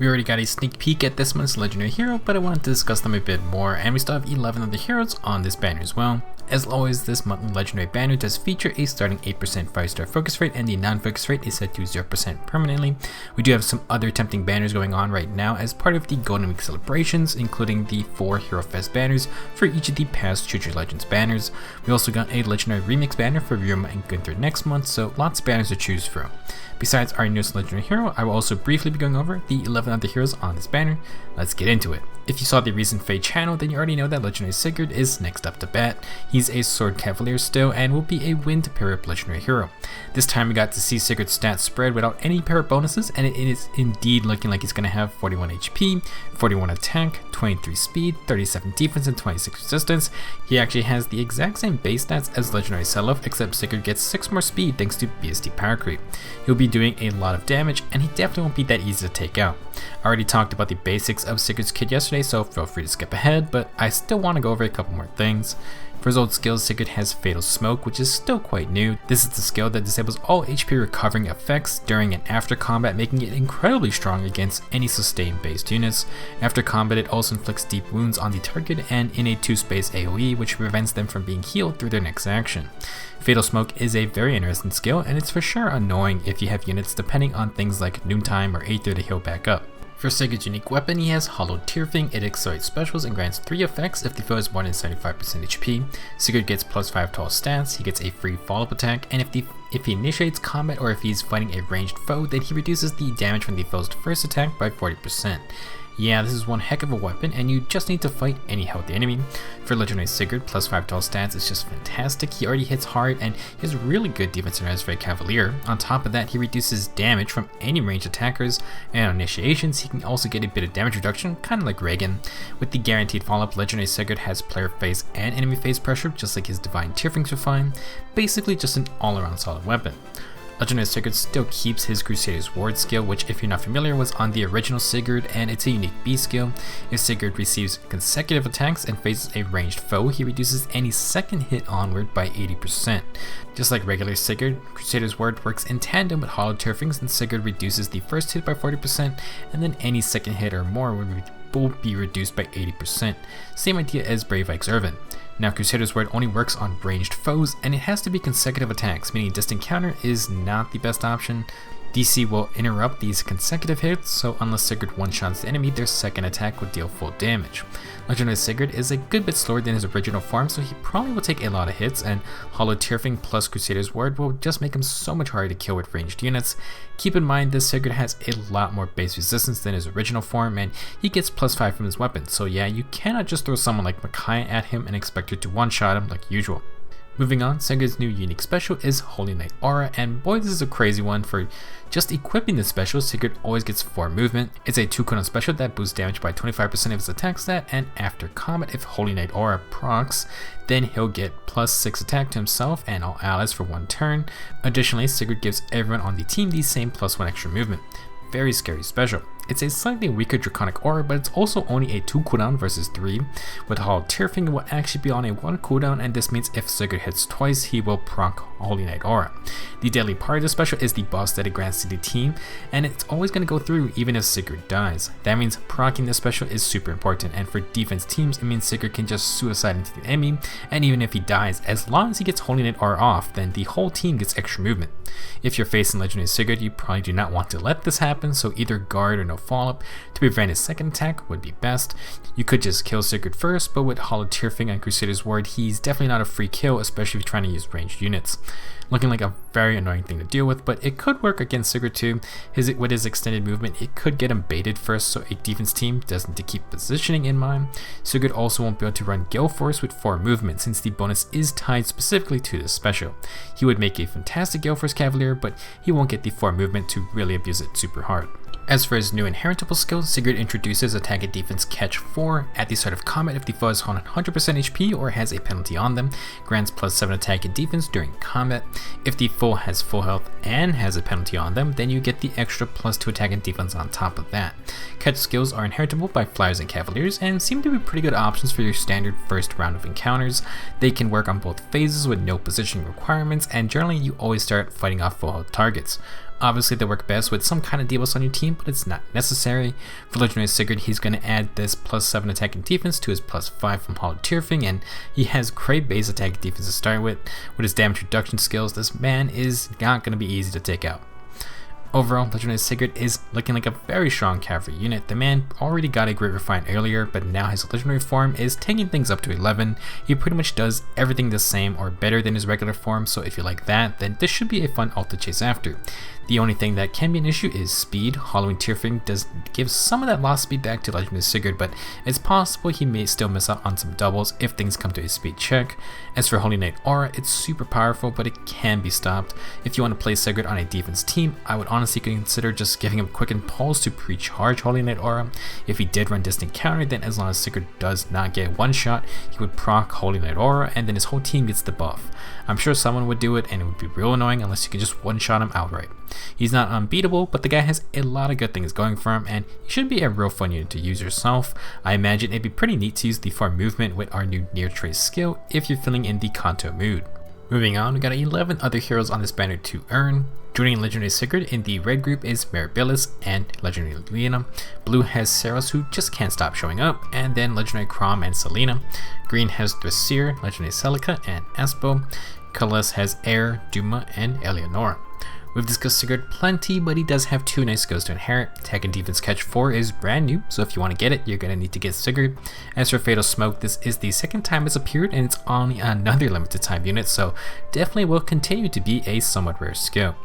We already got a sneak peek at this month's Legendary Hero, but I wanted to discuss them a bit more, and we still have 11 other heroes on this banner as well. As always, this monthly Legendary Banner does feature a starting 8% 5-star focus rate, and the non-focus rate is set to 0% permanently. We do have some other tempting banners going on right now as part of the Golden Week celebrations, including the 4 Hero Fest banners for each of the past Future Legends banners. We also got a Legendary Remix banner for Ryuma and Gunther next month, so lots of banners to choose from. Besides our newest Legendary Hero, I will also briefly be going over the 11 other heroes on this banner. Let's get into it. If you saw the recent Fate channel, then you already know that Legendary Sigurd is next up to bat. He's a Sword Cavalier still and will be a win to pair up Legendary Hero. This time we got to see Sigurd's stats spread without any pair up bonuses, and it is indeed looking like he's going to have 41 HP, 41 attack, 23 speed, 37 defense, and 26 resistance. He actually has the exact same base stats as Legendary Self, except Sigurd gets 6 more speed thanks to BSD power creep. He'll be doing a lot of damage, and he definitely won't be that easy to take out. I already talked about the basics of Sigurd's kit yesterday, so feel free to skip ahead, but I still want to go over a couple more things. For his old skills, Sigurd has Fatal Smoke, which is still quite new. This is the skill that disables all HP recovering effects during and after combat, making it incredibly strong against any sustained based units. After combat, it also inflicts deep wounds on the target and in a 2-space AoE, which prevents them from being healed through their next action. Fatal Smoke is a very interesting skill, and it's for sure annoying if you have units depending on things like Noontime or Aether to heal back up. For Sigurd's unique weapon, he has Hallowed Tyrfing. It accelerates specials and grants 3 effects if the foe is more than 75% HP. Sigurd gets +5 to all stats, he gets a free follow-up attack, and if he initiates combat or if he's fighting a ranged foe, then he reduces the damage from the foe's first attack by 40%. Yeah, this is one heck of a weapon, and you just need to fight any healthy enemy. For Legendary Sigurd, +5 to all stats is just fantastic. He already hits hard, and he has really good defense and res for a Cavalier. On top of that, he reduces damage from any ranged attackers, and on initiations, he can also get a bit of damage reduction, kind of like Reagan. With the guaranteed follow-up, Legendary Sigurd has player phase and enemy phase pressure, just like his Divine Tyrfings are fine. Basically just an all-around solid weapon. Legendary Sigurd still keeps his Crusader's Ward skill, which if you're not familiar was on the original Sigurd, and it's a unique B skill. If Sigurd receives consecutive attacks and faces a ranged foe, he reduces any second hit onward by 80%. Just like regular Sigurd, Crusader's Ward works in tandem with Hallowed Tyrfings, and Sigurd reduces the first hit by 40%, and then any second hit or more will be reduced by 80%. Same idea as Brave Ike's Irvin. Now, Crusader's Ward only works on ranged foes, and it has to be consecutive attacks, meaning distant counter is not the best option. DC will interrupt these consecutive hits, so unless Sigurd one-shots the enemy, their second attack will deal full damage. Legendary Sigurd is a good bit slower than his original form, so he probably will take a lot of hits, and Hallowed Tyrfing plus Crusader's Ward will just make him so much harder to kill with ranged units. Keep in mind this Sigurd has a lot more base resistance than his original form, and he gets +5 from his weapon, so yeah, you cannot just throw someone like Micaiah at him and expect her to one-shot him like usual. Moving on, Sigurd's new unique special is Holy Knight Aura, and boy, this is a crazy one. For just equipping this special, Sigurd always gets 4 movement. It's a 2 cooldown special that boosts damage by 25% of his attack stat, and after combat, if Holy Knight Aura procs, then he'll get +6 attack to himself and all allies for 1 turn. Additionally, Sigurd gives everyone on the team the same +1 extra movement. Very scary special. It's a slightly weaker Draconic Aura, but it's also only a 2 cooldown versus 3. With Hallowed Tyrfing, it will actually be on a 1 cooldown, and this means if Sigurd hits twice, he will proc Holy Knight Aura. The deadly part of the special is the boss that it grants to the team, and it's always going to go through even if Sigurd dies. That means proccing this special is super important, and for defense teams, it means Sigurd can just suicide into the enemy, and even if he dies, as long as he gets Holy Knight Aura off, then the whole team gets extra movement. If you're facing Legendary Sigurd, you probably do not want to let this happen, so either guard or no follow-up to prevent his second attack would be best. You could just kill Sigurd first, but with Hallowed Tyrfing and Crusader's Ward, he's definitely not a free kill, especially if you're trying to use ranged units. Looking like a very annoying thing to deal with, but it could work against Sigurd too. With his extended movement, it could get him baited first, so a defense team does need to keep positioning in mind. Sigurd also won't be able to run Gale Force with 4 movement, since the bonus is tied specifically to this special. He would make a fantastic Gale Force Cavalier, but he won't get the 4 movement to really abuse it super hard. As for his new inheritable skill, Sigurd introduces attack and defense catch 4 at the start of combat if the foe is on 100% HP or has a penalty on them, grants +7 attack and defense during combat. If the foe has full health and has a penalty on them, then you get the extra +2 attack and defense on top of that. Catch skills are inheritable by Flyers and Cavaliers and seem to be pretty good options for your standard first round of encounters. They can work on both phases with no positioning requirements, and generally you always start fighting off full health targets. Obviously they work best with some kind of debuffs on your team, but it's not necessary. For Legendary Sigurd, he's going to add this +7 attack and defense to his +5 from Hallowed Tyrfing, and he has great base attack and defense to start with. With his damage reduction skills, this man is not going to be easy to take out. Overall, Legendary Sigurd is looking like a very strong cavalry unit. The man already got a great refine earlier, but now his legendary form is taking things up to 11. He pretty much does everything the same or better than his regular form, so if you like that, then this should be a fun ult to chase after. The only thing that can be an issue is speed. Hallowed Tyrfing does give some of that lost speed back to Legendary Sigurd, but it's possible he may still miss out on some doubles if things come to a speed check. As for Holy Knight Aura, it's super powerful, but it can be stopped. If you want to play Sigurd on a defense team, I would honestly consider just giving him Quick Impulse to pre-charge Holy Knight Aura. If he did run distant counter, then as long as Sigurd does not get one shot, he would proc Holy Knight Aura, and then his whole team gets the buff. I'm sure someone would do it, and it would be real annoying unless you can just one-shot him outright. He's not unbeatable, but the guy has a lot of good things going for him, and he should be a real fun unit to use yourself. I imagine it'd be pretty neat to use the farm movement with our new near trace skill if you're feeling in the Kanto mood. Moving on, we got 11 other heroes on this banner to earn. Joining Legendary Sigurd in the red group is Maribilis and Legendary Lilina. Blue has Seiros, who just can't stop showing up, and then Legendary Chrom and Selena. Green has Thrasir, Legendary Celica, and Asbel. Colorless has Air, Duma, and Eleonora. We've discussed Sigurd plenty, but he does have 2 nice skills to inherit. Attack and Defense Catch 4 is brand new, so if you want to get it, you're going to need to get Sigurd. As for Fatal Smoke, this is the second time it's appeared, and it's only another limited time unit, so definitely will continue to be a somewhat rare skill.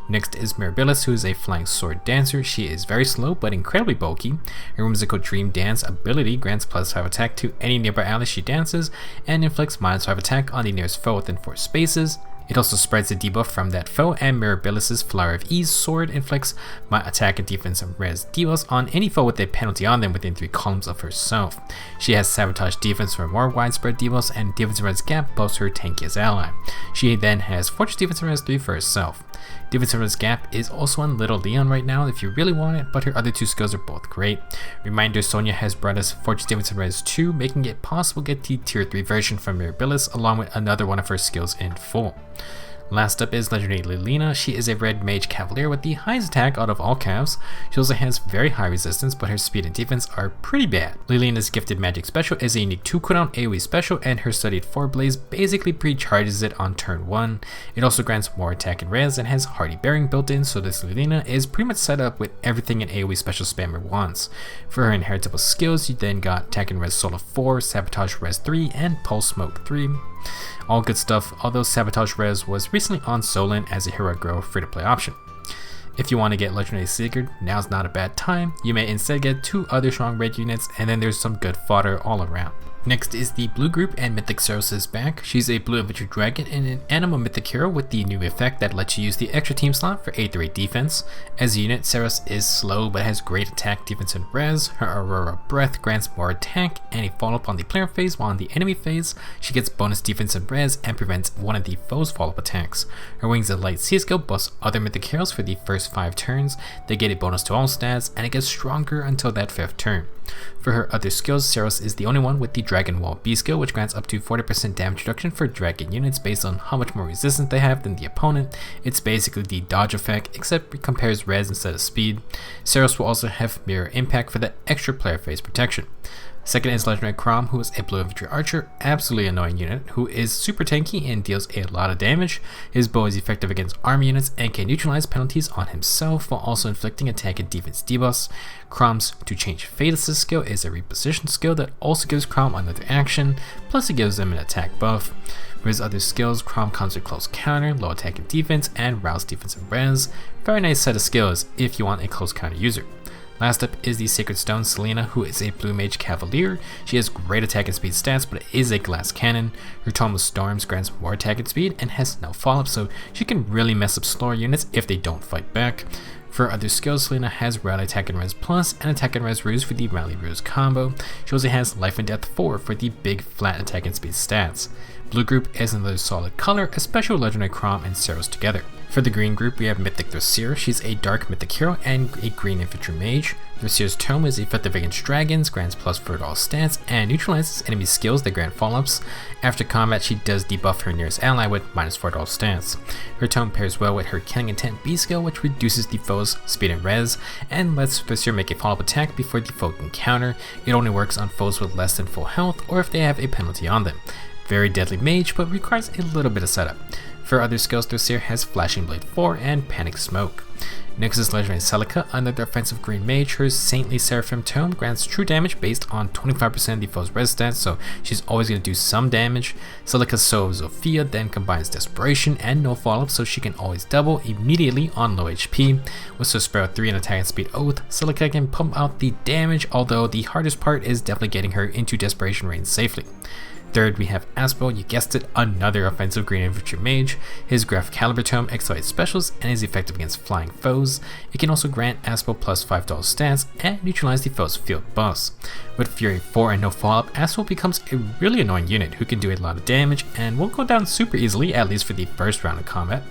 Next is Maribilis, who is a flying sword dancer. She is very slow, but incredibly bulky. Her whimsical Dream Dance ability grants +5 attack to any nearby ally she dances, and inflicts -5 attack on the nearest foe within 4 spaces. It also spreads the debuff from that foe, and Maribilis' Flower of Ease sword inflicts attack and defense and res debuffs on any foe with a penalty on them within 3 columns of herself. She has Sabotage defense for more widespread debuffs, and defense and res gap buffs her tankiest ally. She then has Fortress defense and res 3 for herself. Defense and res gap is also on Little Leon right now if you really want it, but her other 2 skills are both great. Reminder, Sonya has brought us Fortress defense and res 2, making it possible to get the tier 3 version from Maribilis along with another one of her skills in full. Last up is Legendary Lilina. She is a red mage cavalier with the highest attack out of all calves. She also has very high resistance, but her speed and defense are pretty bad. Lilina's gifted magic special is a unique 2 cooldown AoE special, and her studied 4 blaze basically pre-charges it on turn 1. It also grants more attack and res and has hardy bearing built in, so this Lilina is pretty much set up with everything an AoE special spammer wants. For her inheritable skills, you then got attack and res solo 4, sabotage res 3, and pulse smoke 3. All good stuff, although Sabotage Res was recently on Solon as a Hero Grow free-to-play option. If you want to get Legendary Sigurd, now's not a bad time. You may instead get 2 other strong red units, and then there's some good fodder all around. Next is the blue group, and Mythic Seiros is back. She's a blue infantry dragon and an animal mythic hero with the new effect that lets you use the extra team slot for 8/8 defense. As a unit, Seiros is slow but has great attack, defense, and res. Her Aurora Breath grants more attack and a follow-up on the player phase, while on the enemy phase, she gets bonus defense and res and prevents one of the foe's follow-up attacks. Her Wings of Light C skill buffs other mythic heroes for the first 5 turns. They get a bonus to all stats, and it gets stronger until that 5th turn. For her other skills, Seiros is the only one with the Dragon Wall B skill, which grants up to 40% damage reduction for dragon units based on how much more resistance they have than the opponent. It's basically the dodge effect, except it compares res instead of speed. Seiros will also have mirror impact for the extra player phase protection. Second is Legendary Chrom, who is a blue infantry archer, absolutely annoying unit, who is super tanky and deals a lot of damage. His bow is effective against army units and can neutralize penalties on himself while also inflicting attack and defense debuffs. Chrom's To Change Fatus skill is a reposition skill that also gives Chrom another action, plus it gives him an attack buff. For his other skills, Chrom comes with close counter, low attack and defense, and rouse defense and res. Very nice set of skills if you want a close counter user. Last up is the Sacred Stone Selena, who is a blue mage cavalier. She has great attack and speed stats, but it is a glass cannon. Her Tome of Storms grants more attack and speed and has no follow-up, so she can really mess up slower units if they don't fight back. For other skills, Selena has Rally Attack and Res Plus and Attack and Res Ruse for the Rally Ruse combo. She also has Life and Death 4 for the big flat attack and speed stats. Blue group is another solid color, especially Legendary Chrom and Seiros together. For the green group, we have Mythic Thrasir. She's a dark mythic hero and a green infantry mage. Thrasir's tome is effective against dragons, grants +4 to all stats, and neutralizes enemy skills that grant follow-ups. After combat, she does debuff her nearest ally with -4 to all stats. Her tome pairs well with her Killing Intent B skill, which reduces the foe's speed and res, and lets Thrasir make a follow-up attack before the foe can counter. It only works on foes with less than full health, or if they have a penalty on them. Very deadly mage, but requires a little bit of setup. For other skills, Thrasir has Flashing Blade 4 and Panic Smoke. Next is Legendary Celica. Another offensive green mage. Her Saintly Seraphim tome grants true damage based on 25% of the foe's res stats, so she's always going to do some damage. Celica's Soul of Zofia then combines Desperation and no follow-up, so she can always double immediately on low HP. With Sparrow 3 and Attack and Speed Oath, Celica can pump out the damage, although the hardest part is definitely getting her into Desperation range safely. Third, we have Asbel. You guessed it, another offensive green infantry mage. His Graph Caliber tome accelerates specials and is effective against flying foes. It can also grant Asbel +5 to all stats and neutralize the foe's field boss. With Fury 4 and no follow-up, Asbel becomes a really annoying unit who can do a lot of damage and won't go down super easily, at least for the first round of combat.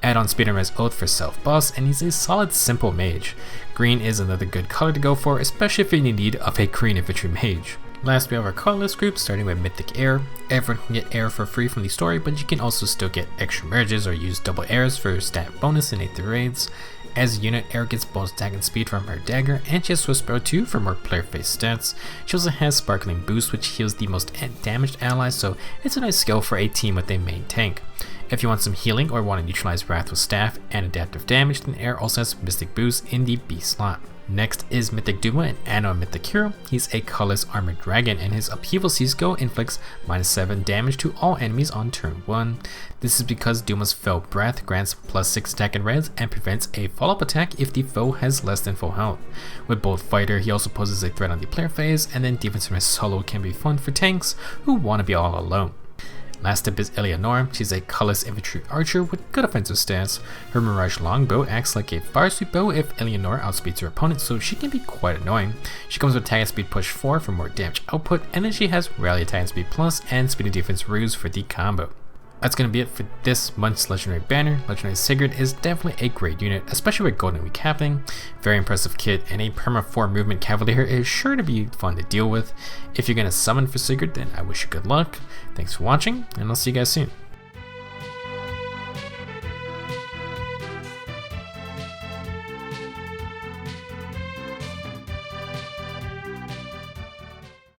Add on Speed and Res Oath for self-boss, and he's a solid simple mage. Green is another good color to go for, especially if you're in need of a green infantry mage. Last, we have our Colorless group, starting with Mythic Air. Everyone can get air for free from the story, but you can also still get extra merges or use double airs for stat bonus in 8th raids. As a unit, Air gets bonus attack and speed from her dagger, and she has Sparrow 2 for more player face stats. She also has Sparkling Boost, which heals the most damaged allies, so it's a nice skill for a team with a main tank. If you want some healing or want to neutralize Wrath with Staff and adaptive damage, then Air also has Mystic Boost in the B slot. Next is Mythic Duma, an Anno mythic hero. He's a colorless armored dragon, and his Upheaval Skill inflicts -7 damage to all enemies on turn 1. This is because Duma's Fell Breath grants +6 attack and res and prevents a follow-up attack if the foe has less than full health. With Bold Fighter, he also poses a threat on the player phase, and then Defensive Res Solo can be fun for tanks who want to be all alone. Last up is Eleonora. She's a colorless infantry archer with good offensive stats. Her Mirage Longbow acts like a fire sweep bow if Eleonora outspeeds her opponent, so she can be quite annoying. She comes with Attack and Speed Push 4 for more damage output, and then she has Rally Attack and Speed Plus and Speed and Defense Ruse for the combo. That's going to be it for this month's Legendary Banner. Legendary Sigurd is definitely a great unit, especially with Golden Week happening. Very impressive kit, and a perma 4 movement Cavalier is sure to be fun to deal with. If you're going to summon for Sigurd, then I wish you good luck. Thanks for watching, and I'll see you guys soon.